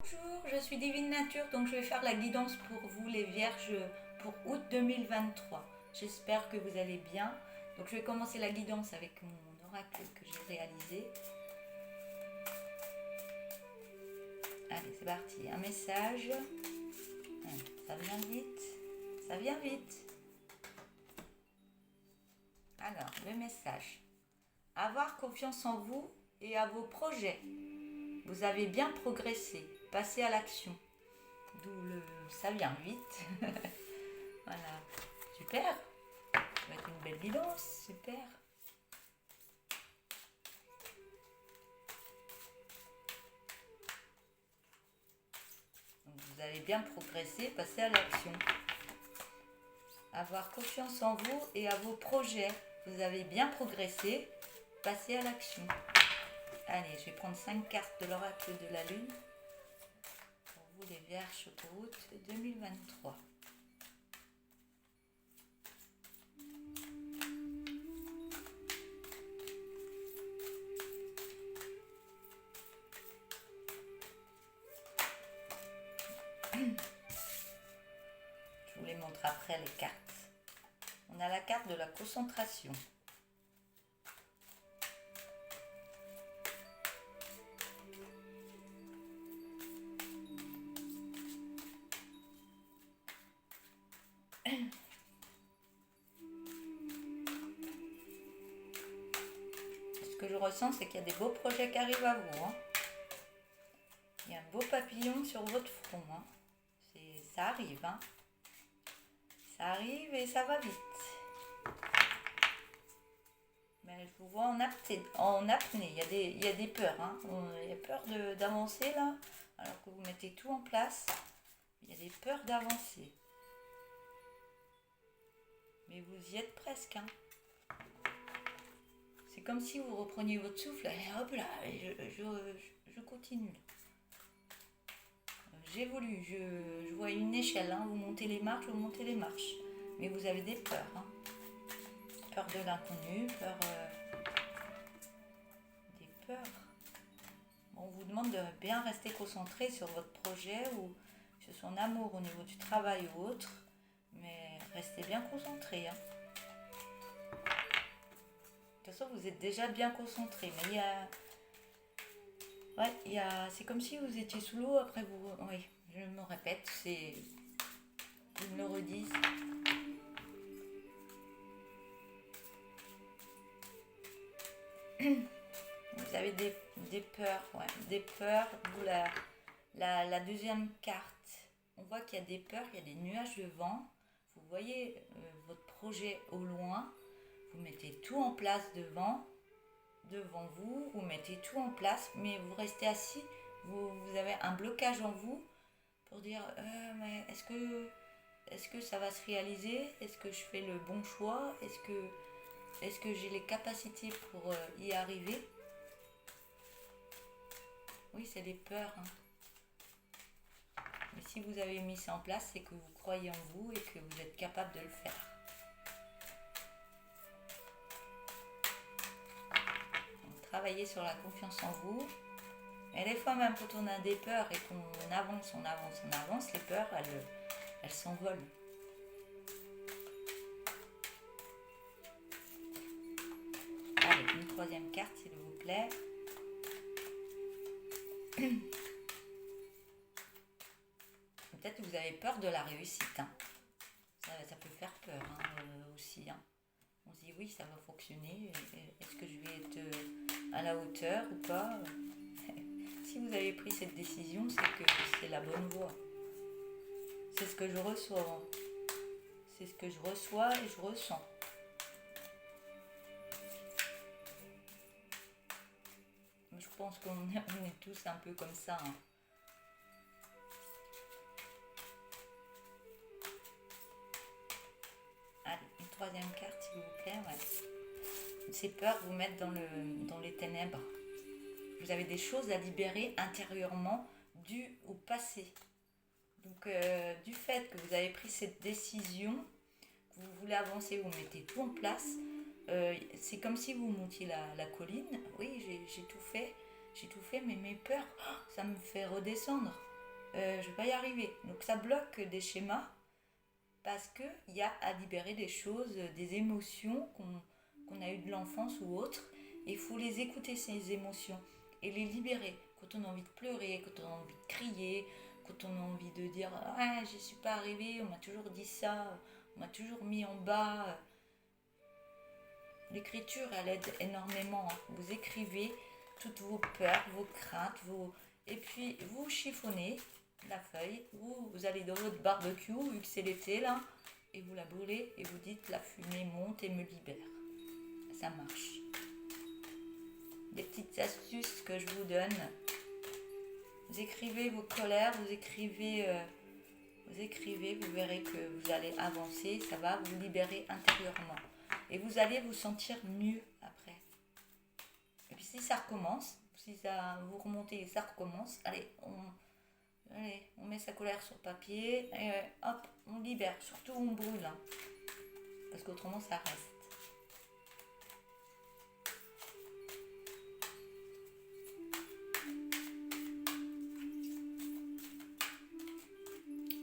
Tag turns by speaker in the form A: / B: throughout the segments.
A: Bonjour, je suis Divine Nature, donc je vais faire la guidance pour vous les Vierges pour août 2023. J'espère que vous allez bien. Donc je vais commencer la guidance avec mon oracle que j'ai réalisé. Allez, c'est parti. Un message. Ça vient vite. Ça vient vite. Alors, le message. Avoir confiance en vous et à vos projets. Vous avez bien progressé. Passez à l'action. D'où le ça vient vite. Voilà. Super. Ça va être une belle guidance. Super. Donc, vous avez bien progressé. Passez à l'action. Avoir confiance en vous et à vos projets. Vous avez bien progressé. Passez à l'action. Allez, je vais prendre 5 cartes de l'oracle de la Lune pour vous les Vierges pour août 2023. Je vous les montre après les cartes. On a la carte de la concentration. Ce que je ressens, c'est qu'il y a des beaux projets qui arrivent à vous. Il y a un beau papillon sur votre front. Ça arrive. Ça arrive et ça va vite. Mais je vous vois en apnée. Il y a des peurs. Il y a peur d'avancer là, alors que vous mettez tout en place. Il y a des peurs d'avancer. Mais vous y êtes presque. C'est comme si vous repreniez votre souffle et hop là, je continue. J'évolue, je vois une échelle, vous montez les marches, mais vous avez des peurs. Peur de l'inconnu, des peurs. On vous demande de bien rester concentré sur votre projet ou sur son amour au niveau du travail ou autre, mais restez bien concentré. De toute façon, vous êtes déjà bien concentré, mais c'est comme si vous étiez sous l'eau, après vous... Oui, je me répète, ils me le redisent. Vous avez des peurs, des peurs, d'où la deuxième carte. On voit qu'il y a des peurs, il y a des nuages de vent. Vous voyez votre projet au loin, vous mettez tout en place devant vous, vous mettez tout en place, mais vous restez assis, vous avez un blocage en vous pour dire mais est-ce que ça va se réaliser? Est-ce que je fais le bon choix? Est-ce que j'ai les capacités pour y arriver? Oui, c'est des peurs. Mais si vous avez mis ça en place, c'est que vous croyez en vous et que vous êtes capable de le faire. Travailler sur la confiance en vous. Et des fois, même quand on a des peurs et qu'on avance, les peurs, elles s'envolent. Allez, une troisième carte, s'il vous plaît. Peut-être que vous avez peur de la réussite. Ça peut faire peur aussi. On se dit oui, ça va fonctionner. Est-ce que je vais être à la hauteur ou pas? Si vous avez pris cette décision, c'est que c'est la bonne voie. C'est ce que je reçois. C'est ce que je reçois et je ressens. Je pense qu'on est tous un peu comme ça. Allez, une troisième carte, s'il vous plaît. Ces peurs vous mettent dans les ténèbres. Vous avez des choses à libérer intérieurement dues au passé. Donc, du fait que vous avez pris cette décision, que vous voulez avancer, vous mettez tout en place, c'est comme si vous montiez la colline. Oui, j'ai tout fait, mais mes peurs, ça me fait redescendre. je vais pas y arriver. Donc ça bloque des schémas parce qu'il y a à libérer des choses, des émotions qu'on a eues de l'enfance ou autres. Et il faut les écouter, ces émotions, et les libérer. Quand on a envie de pleurer, quand on a envie de crier, quand on a envie de dire « Ah, je suis pas arrivée, on m'a toujours dit ça, on m'a toujours mis en bas ». L'écriture, elle aide énormément. Vous écrivez toutes vos peurs, vos craintes, et puis vous chiffonnez la feuille, vous allez dans votre barbecue, vu que c'est l'été là, et vous la brûlez et vous dites la fumée monte et me libère. Ça marche. Des petites astuces que je vous donne. Vous écrivez vos colères, vous écrivez, vous verrez que vous allez avancer, ça va vous libérer intérieurement. Et vous allez vous sentir mieux après. Et puis si ça recommence, si ça vous remontez et ça recommence, allez, on met sa colère sur papier et hop, on libère. Surtout on brûle, hein, parce qu'autrement ça reste.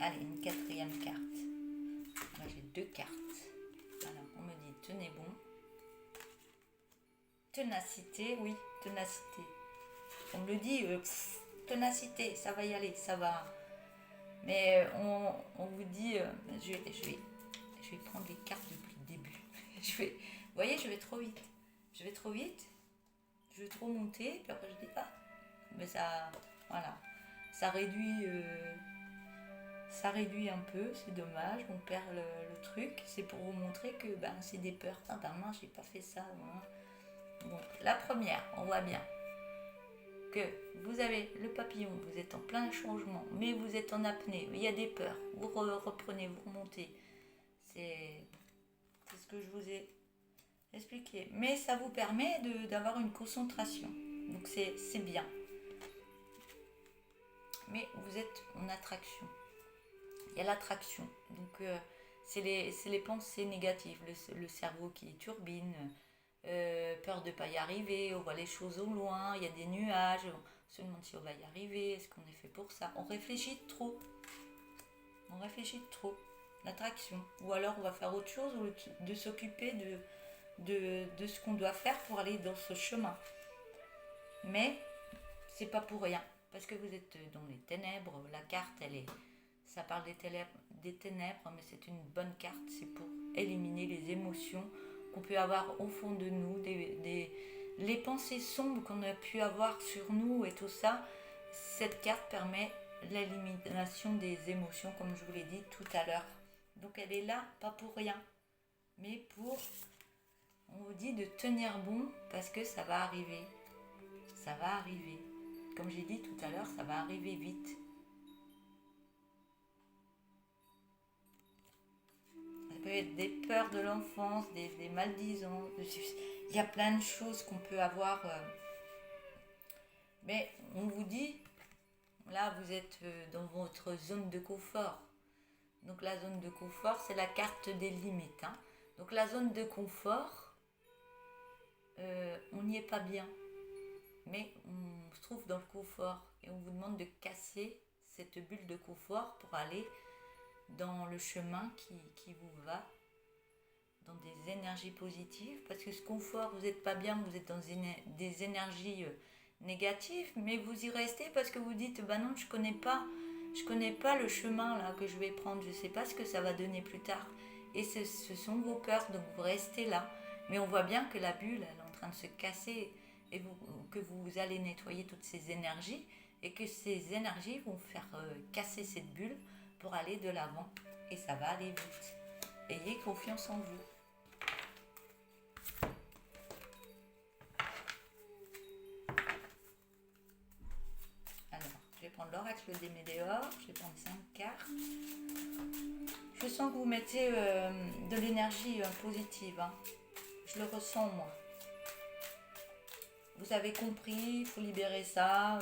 A: Allez, une quatrième carte. Moi j'ai 2 cartes. Alors on me dit tenez bon. Ténacité, oui, ténacité. On me le dit, ténacité, ça va y aller, ça va. Mais on vous dit, je vais prendre les cartes depuis le début. Vous voyez, je vais trop vite. Je vais trop monter, puis après je dis, ah, mais ça, voilà, ça réduit un peu, c'est dommage, on perd le truc. C'est pour vous montrer que c'est des peurs. Ah mince, j'ai pas fait ça. Hein. Donc, la première, on voit bien que vous avez le papillon, vous êtes en plein changement, mais vous êtes en apnée, il y a des peurs, vous reprenez, vous remontez. C'est ce que je vous ai expliqué. Mais ça vous permet d'avoir une concentration. Donc c'est bien. Mais vous êtes en attraction. Il y a l'attraction. Donc c'est les pensées négatives, le cerveau qui turbine. Peur de ne pas y arriver, on voit les choses au loin, il y a des nuages, on se demande si on va y arriver, est-ce qu'on est fait pour ça, on réfléchit trop, l'attraction, ou alors on va faire autre chose ou de s'occuper de ce qu'on doit faire pour aller dans ce chemin. Mais c'est pas pour rien, parce que vous êtes dans les ténèbres, la carte ça parle des ténèbres, mais c'est une bonne carte, c'est pour éliminer les émotions qu'on peut avoir au fond de nous, les pensées sombres qu'on a pu avoir sur nous et tout ça. Cette carte permet l'élimination des émotions, comme je vous l'ai dit tout à l'heure. Donc elle est là, pas pour rien, mais on vous dit de tenir bon, parce que ça va arriver. Ça va arriver. Comme j'ai dit tout à l'heure, ça va arriver vite. Ça peut être des peurs de l'enfance, des maldisances. Il y a plein de choses qu'on peut avoir. Mais on vous dit, là vous êtes dans votre zone de confort. Donc la zone de confort, c'est la carte des limites. Hein. Donc la zone de confort, on n'y est pas bien. Mais on se trouve dans le confort. Et on vous demande de casser cette bulle de confort pour aller dans le chemin qui vous va, dans des énergies positives, parce que ce confort, vous n'êtes pas bien, vous êtes dans des énergies négatives, mais vous y restez parce que vous dites, non, je connais pas le chemin là que je vais prendre, je sais pas ce que ça va donner plus tard, et ce sont vos peurs, donc vous restez là, mais on voit bien que la bulle, elle est en train de se casser, et que vous allez nettoyer toutes ces énergies, et que ces énergies vont faire casser cette bulle pour aller de l'avant, et ça va aller vite. Ayez confiance en vous. Alors, je vais prendre l'oracle des Météores, je vais prendre 5 cartes. Je sens que vous mettez de l'énergie positive, hein. Je le ressens moi. Vous avez compris, il faut libérer ça,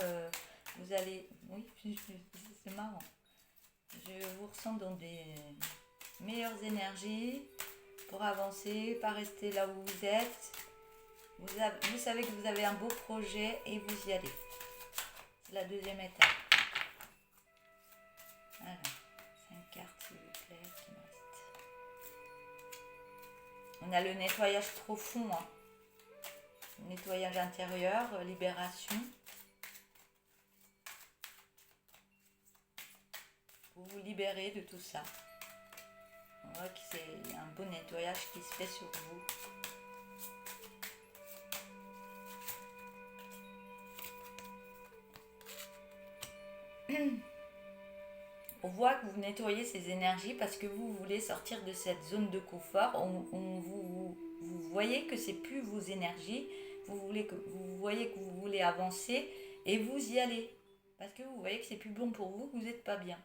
A: vous allez... Oui, c'est marrant. Je vous ressens dans des meilleures énergies pour avancer, pas rester là où vous êtes. Vous savez que vous avez un beau projet et vous y allez. C'est la deuxième étape. Alors, 5 cartes s'il vous plaît, qui me reste. On a le nettoyage profond, hein. Nettoyage intérieur, libération. Pour vous libérer de tout ça. On voit que c'est un beau nettoyage qui se fait sur vous. On voit que vous nettoyez ces énergies parce que vous voulez sortir de cette zone de confort. Vous voyez que c'est plus vos énergies. Vous voyez que vous voulez avancer et vous y allez. Parce que vous voyez que c'est plus bon pour vous, que vous n'êtes pas bien.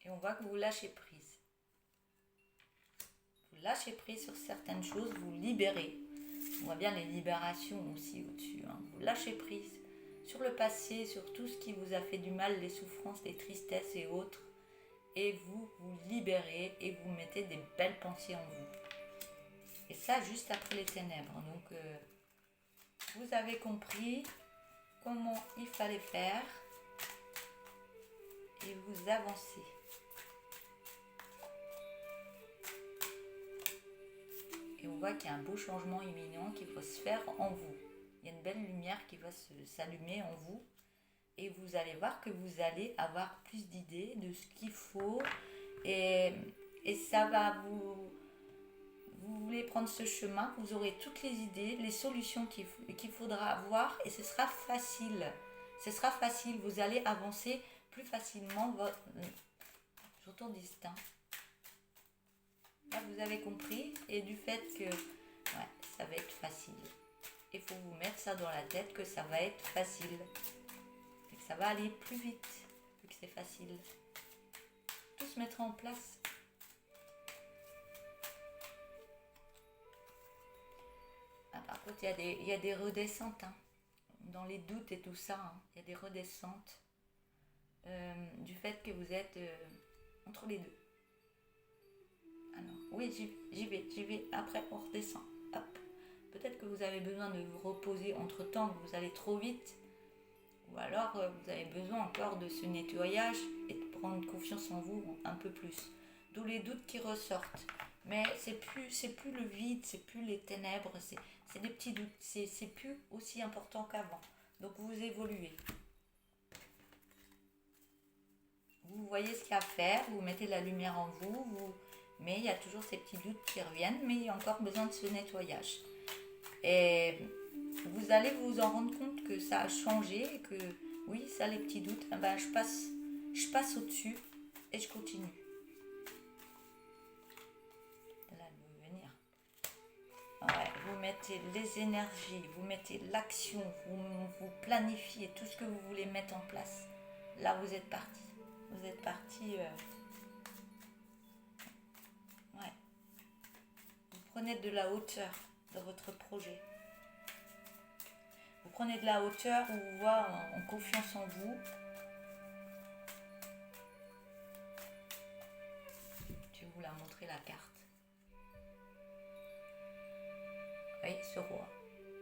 A: Et on voit que vous lâchez prise. Vous lâchez prise sur certaines choses, vous libérez. On voit bien les libérations aussi au-dessus. Hein. Vous lâchez prise sur le passé, sur tout ce qui vous a fait du mal, les souffrances, les tristesses et autres. Et vous vous libérez et vous mettez des belles pensées en vous. Et ça juste après les ténèbres. Donc vous avez compris comment il fallait faire et vous avancez. Et on voit qu'il y a un beau changement imminent qui va se faire en vous. Il y a une belle lumière qui va s'allumer en vous. Et vous allez voir que vous allez avoir plus d'idées de ce qu'il faut. Et ça va vous voulez prendre ce chemin, vous aurez toutes les idées, les solutions qu'il faudra avoir. Et ce sera facile. Ce sera facile. Vous allez avancer plus facilement votre destin. Là, vous avez compris. Et du fait que ça va être facile. Il faut vous mettre ça dans la tête que ça va être facile. Et que ça va aller plus vite. Vu que c'est facile. Tout se mettra en place. Ah, par contre, il y a des redescentes. Hein. Dans les doutes et tout ça. Hein. Il y a des redescentes. Du fait que vous êtes entre les deux. Alors, oui, j'y vais. Après, on redescend. Hop. Peut-être que vous avez besoin de vous reposer entre temps, que vous allez trop vite. Ou alors, vous avez besoin encore de ce nettoyage et de prendre confiance en vous un peu plus. D'où les doutes qui ressortent. Mais c'est plus le vide, c'est plus les ténèbres, c'est des petits doutes. C'est plus aussi important qu'avant. Donc, vous évoluez. Vous voyez ce qu'il y a à faire, vous mettez la lumière en vous, mais il y a toujours ces petits doutes qui reviennent, mais il y a encore besoin de ce nettoyage. Et vous allez vous en rendre compte que ça a changé et que oui, ça les petits doutes, ben, je passe au-dessus et je continue. Là, elle veut venir. Ouais, vous mettez les énergies, vous mettez l'action, vous planifiez tout ce que vous voulez mettre en place. Là, vous êtes parti. Vous êtes parti. Ouais. Vous prenez de la hauteur dans votre projet. Vous prenez de la hauteur, on vous voit en confiance en vous. Je vais vous la montrer la carte. Oui, ce roi,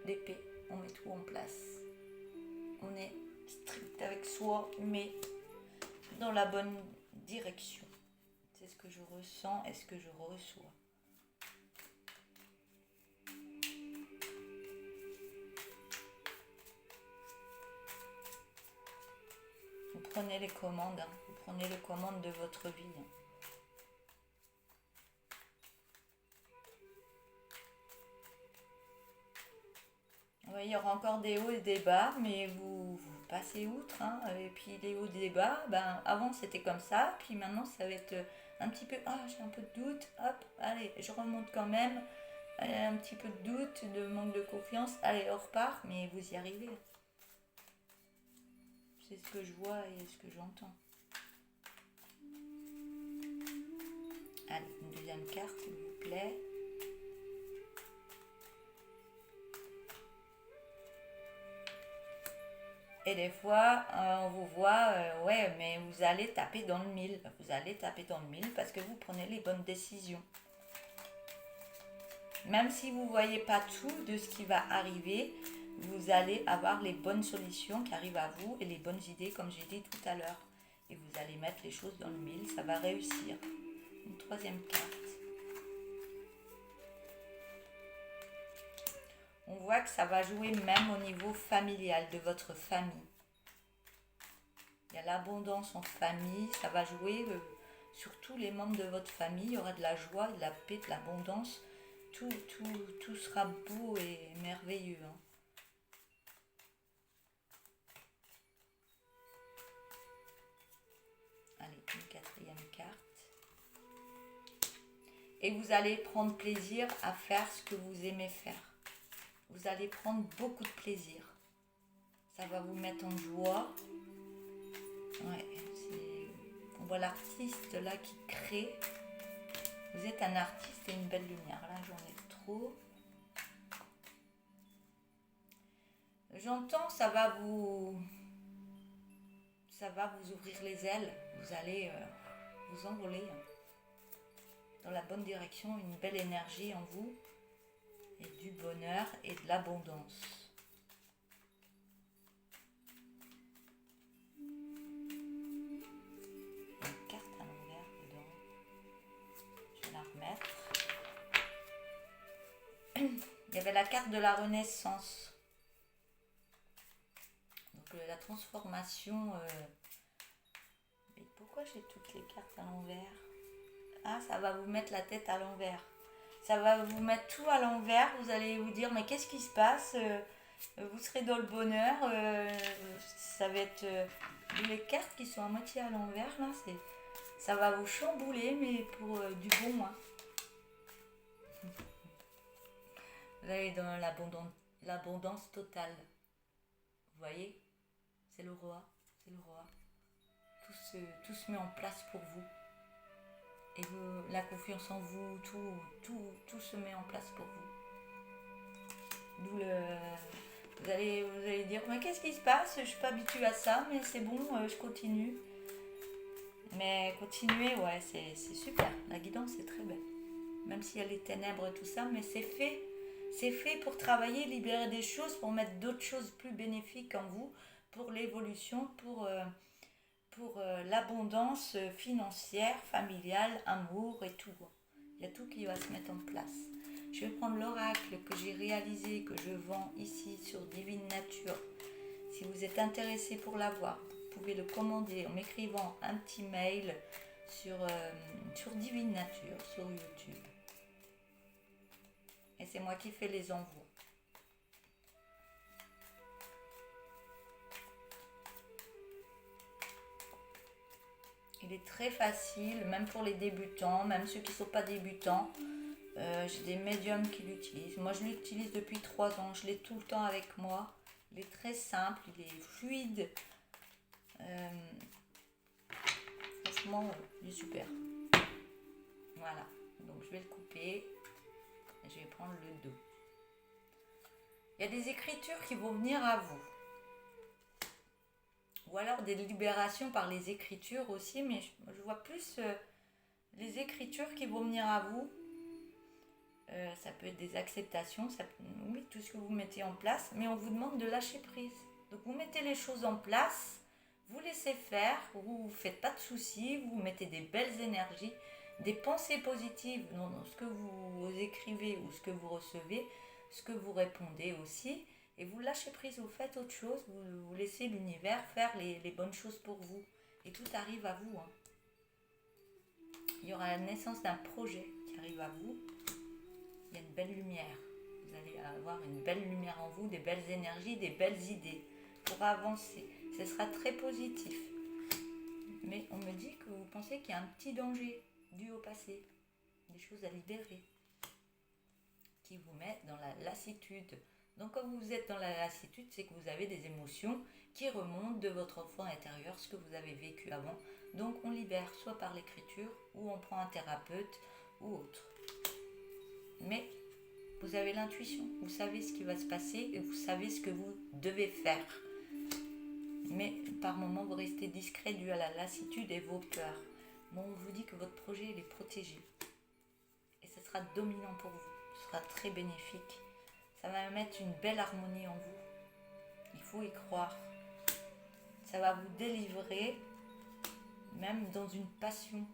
A: l'épée, on met tout en place. On est strict avec soi, mais dans la bonne direction. C'est ce que je ressens et ce que je reçois. Vous prenez les commandes, hein. Vous prenez les commandes de votre vie. Hein. Oui, il y aura encore des hauts et des bas, mais vous passez outre. Hein. Et puis les hauts et les bas, ben, avant c'était comme ça, puis maintenant ça va être un petit peu, j'ai un peu de doute, hop, allez, je remonte quand même, un petit peu de doute, de manque de confiance, allez, on repart, mais vous y arrivez. C'est ce que je vois et ce que j'entends. Allez, une deuxième carte, s'il vous plaît. Et des fois, on vous voit, ouais, mais vous allez taper dans le mille. Vous allez taper dans le mille parce que vous prenez les bonnes décisions. Même si vous ne voyez pas tout de ce qui va arriver, vous allez avoir les bonnes solutions qui arrivent à vous et les bonnes idées, comme j'ai dit tout à l'heure. et vous allez mettre les choses dans le mille, ça va réussir. Une troisième carte. On voit que ça va jouer même au niveau familial de votre famille. Il y a l'abondance en famille, ça va jouer sur tous les membres de votre famille. Il y aura de la joie, de la paix, de l'abondance. Tout sera beau et merveilleux. Hein. Allez, une quatrième carte. Et vous allez prendre plaisir à faire ce que vous aimez faire. Vous allez prendre beaucoup de plaisir. Ça va vous mettre en joie. Ouais, on voit l'artiste là qui crée. Vous êtes un artiste et une belle lumière. Là, j'en ai trop. J'entends, ça va vous ouvrir les ailes. Vous allez vous envoler dans la bonne direction. Une belle énergie en vous et du bonheur et de l'abondance. Il y avait la carte de la renaissance. Donc la transformation. Mais pourquoi j'ai toutes les cartes à l'envers? Ah, ça va vous mettre la tête à l'envers. Ça va vous mettre tout à l'envers. Vous allez vous dire, mais qu'est-ce qui se passe? Vous serez dans le bonheur. Ça va être les cartes qui sont à moitié à l'envers. Là, ça va vous chambouler, mais pour du bon. Hein. Vous allez dans l'abondance totale. Vous voyez? C'est le roi. C'est le roi. Tout se met en place pour vous. Et la confiance en vous, tout se met en place pour vous. D'où vous allez dire, mais qu'est-ce qui se passe? Je ne suis pas habituée à ça, mais c'est bon, je continue. Mais continuer, ouais, c'est super. La guidance, c'est très belle. Même s'il y a les ténèbres et tout ça, mais c'est fait. C'est fait pour travailler, libérer des choses, pour mettre d'autres choses plus bénéfiques en vous, pour l'évolution, pour l'abondance financière, familiale, amour et tout. Il y a tout qui va se mettre en place. Je vais prendre l'oracle que j'ai réalisé, que je vends ici sur Divine Nature. Si vous êtes intéressé pour l'avoir, vous pouvez le commander en m'écrivant un petit mail sur Divine Nature, sur YouTube. Et c'est moi qui fais les envois. Il est très facile, même pour les débutants, même ceux qui ne sont pas débutants. J'ai des médiums qui l'utilisent. Moi, je l'utilise depuis 3 ans. Je l'ai tout le temps avec moi. Il est très simple, il est fluide. Franchement, il est super. Voilà. Donc, je vais le couper. Je vais prendre le dos. Il y a des écritures qui vont venir à vous. Ou alors des libérations par les écritures aussi, mais je vois plus les écritures qui vont venir à vous. Ça peut être des acceptations, oui, tout ce que vous mettez en place, mais on vous demande de lâcher prise. Donc vous mettez les choses en place, vous laissez faire, vous ne faites pas de soucis, vous mettez des belles énergies, des pensées positives dans ce que vous écrivez ou ce que vous recevez, ce que vous répondez aussi, et vous lâchez prise, vous faites autre chose, vous laissez l'univers faire les bonnes choses pour vous, et tout arrive à vous. Hein. Il y aura la naissance d'un projet qui arrive à vous, il y a une belle lumière, vous allez avoir une belle lumière en vous, des belles énergies, des belles idées pour avancer, ce sera très positif. Mais on me dit que vous pensez qu'il y a un petit danger dû au passé, des choses à libérer, qui vous mettent dans la lassitude. Donc quand vous êtes dans la lassitude, c'est que vous avez des émotions qui remontent de votre enfant intérieur, ce que vous avez vécu avant. Donc on libère soit par l'écriture, ou on prend un thérapeute, ou autre. Mais vous avez l'intuition, vous savez ce qui va se passer et vous savez ce que vous devez faire. Mais par moments, vous restez discret dû à la lassitude et vos peurs. Bon, on vous dit que votre projet il est protégé. Et ce sera dominant pour vous. Ce sera très bénéfique. Ça va mettre une belle harmonie en vous. Il faut y croire. Ça va vous délivrer même dans une passion.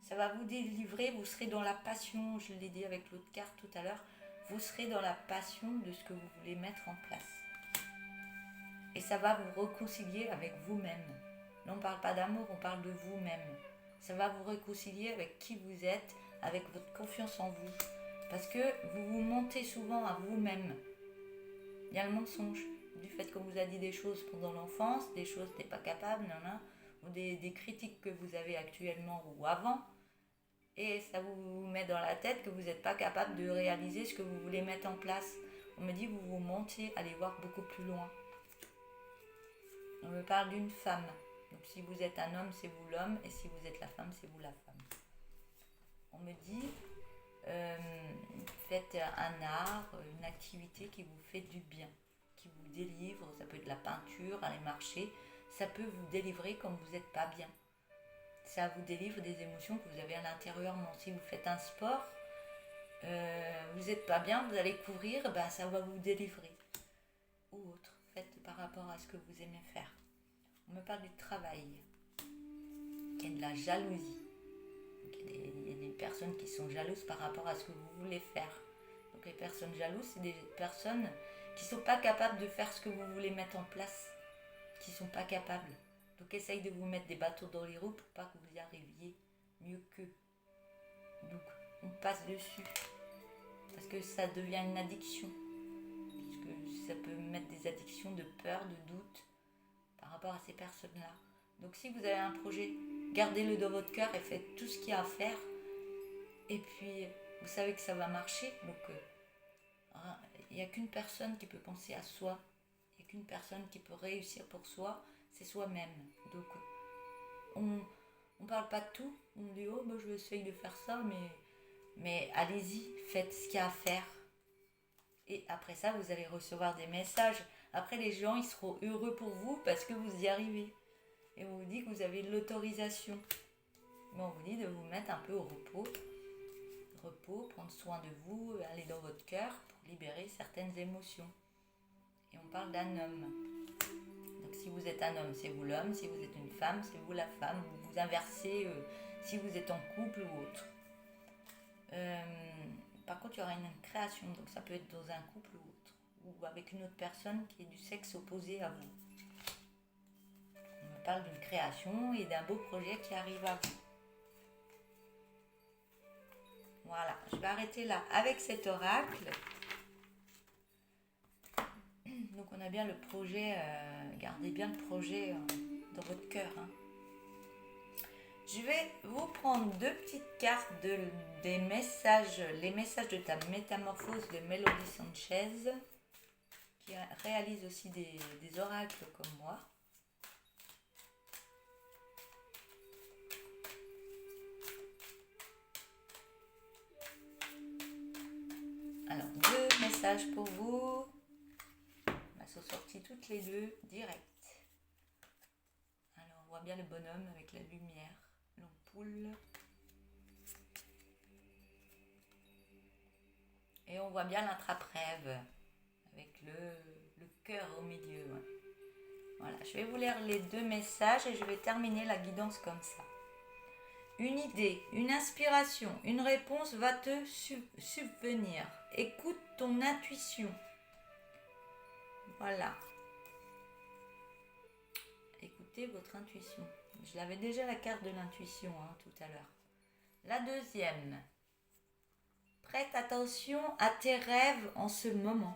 A: Ça va vous délivrer, vous serez dans la passion, je l'ai dit avec l'autre carte tout à l'heure, vous serez dans la passion de ce que vous voulez mettre en place. Et ça va vous réconcilier avec vous-même. Là, on ne parle pas d'amour, on parle de vous-même. Ça va vous réconcilier avec qui vous êtes, avec votre confiance en vous. Parce que vous vous mentez souvent à vous-même. Il y a le mensonge du fait qu'on vous a dit des choses pendant l'enfance, des choses que tu n'es pas capable, ou des critiques que vous avez actuellement ou avant. Et ça vous met dans la tête que vous n'êtes pas capable de réaliser ce que vous voulez mettre en place. On me dit vous vous mentiez, allez voir beaucoup plus loin. On me parle d'une femme. Donc si vous êtes un homme, c'est vous l'homme, et si vous êtes la femme, c'est vous la femme. On me dit faites un art, une activité qui vous fait du bien, qui vous délivre. Ça peut être la peinture, aller marcher. Ça peut vous délivrer quand vous n'êtes pas bien. Ça vous délivre des émotions que vous avez à l'intérieurement. Si vous faites un sport, vous n'êtes pas bien, vous allez courir, ça va vous délivrer. Ou autre, faites par rapport à ce que vous aimez faire. On me parle du travail. Il y a de la jalousie. Donc, il y a des personnes qui sont jalouses par rapport à ce que vous voulez faire. Donc les personnes jalouses, c'est des personnes qui ne sont pas capables de faire ce que vous voulez mettre en place. Qui ne sont pas capables. Donc essaye de vous mettre des bâtons dans les roues pour pas que vous y arriviez mieux qu'eux. Donc on passe dessus. Parce que ça devient une addiction. Parce que ça peut mettre des addictions de peur, de doute par rapport à ces personnes-là. Donc si vous avez un projet, gardez-le dans votre cœur et faites tout ce qu'il y a à faire. Et puis vous savez que ça va marcher. Donc il n'y a qu'une personne qui peut penser à soi. Il n'y a qu'une personne qui peut réussir pour soi. C'est soi-même. Donc on parle pas de tout. On dit je vais essayer de faire ça, mais allez-y, faites ce qu'il y a à faire. Et après ça, vous allez recevoir des messages. Après, les gens, ils seront heureux pour vous parce que vous y arrivez. Et on vous dit que vous avez l'autorisation. Mais on vous dit de vous mettre un peu au repos. Prendre soin de vous, aller dans votre cœur pour libérer certaines émotions. Et on parle d'un homme. Donc si vous êtes un homme, c'est vous l'homme. Si vous êtes une femme, c'est vous la femme. Vous inversez si vous êtes en couple ou autre. Par contre, il y aura une création. Donc ça peut être dans un couple ou autre. Ou avec une autre personne qui est du sexe opposé à vous. On me parle d'une création et d'un beau projet qui arrive à vous. Voilà, je vais arrêter là avec cet oracle. Donc on a bien le projet, gardez bien le projet dans votre cœur. Je vais vous prendre 2 petites cartes des messages, les messages de ta métamorphose de Mélodie Sanchez, qui réalise aussi des oracles comme moi. Alors, 2 messages pour vous. Elles sont sorties toutes les 2 direct. Alors, on voit bien le bonhomme avec la lumière, l'ampoule. Et on voit bien l'intraprève avec le cœur au milieu. Ouais. Voilà, je vais vous lire les 2 messages et je vais terminer la guidance comme ça. Une idée, une inspiration, une réponse va te subvenir. Écoute ton intuition. Voilà. Écoutez votre intuition. Je l'avais déjà la carte de l'intuition tout à l'heure. La deuxième. Prête attention à tes rêves en ce moment,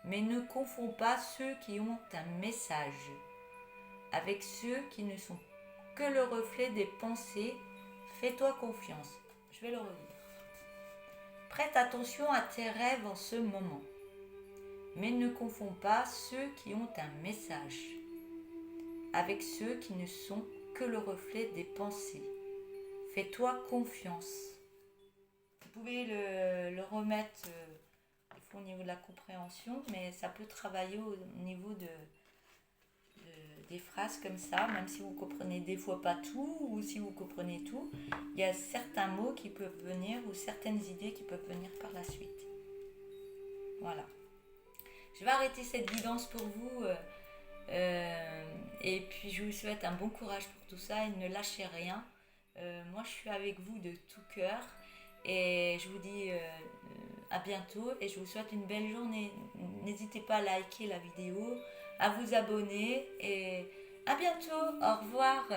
A: mais ne confonds pas ceux qui ont un message avec ceux qui ne sont que le reflet des pensées. Fais-toi confiance. Je vais le relire. Prête attention à tes rêves en ce moment, mais ne confonds pas ceux qui ont un message avec ceux qui ne sont que le reflet des pensées. Fais-toi confiance. Vous pouvez le remettre au niveau de la compréhension, mais ça peut travailler au niveau des phrases comme ça, même si vous comprenez des fois pas tout, ou si vous comprenez tout, il y a certains mots qui peuvent venir, ou certaines idées qui peuvent venir par la suite. Voilà. Je vais arrêter cette guidance pour vous, Et puis je vous souhaite un bon courage pour tout ça et ne lâchez rien. Moi je suis avec vous de tout cœur et je vous dis à bientôt et je vous souhaite une belle journée. N'hésitez pas à liker la vidéo, à vous abonner et à bientôt. Au revoir.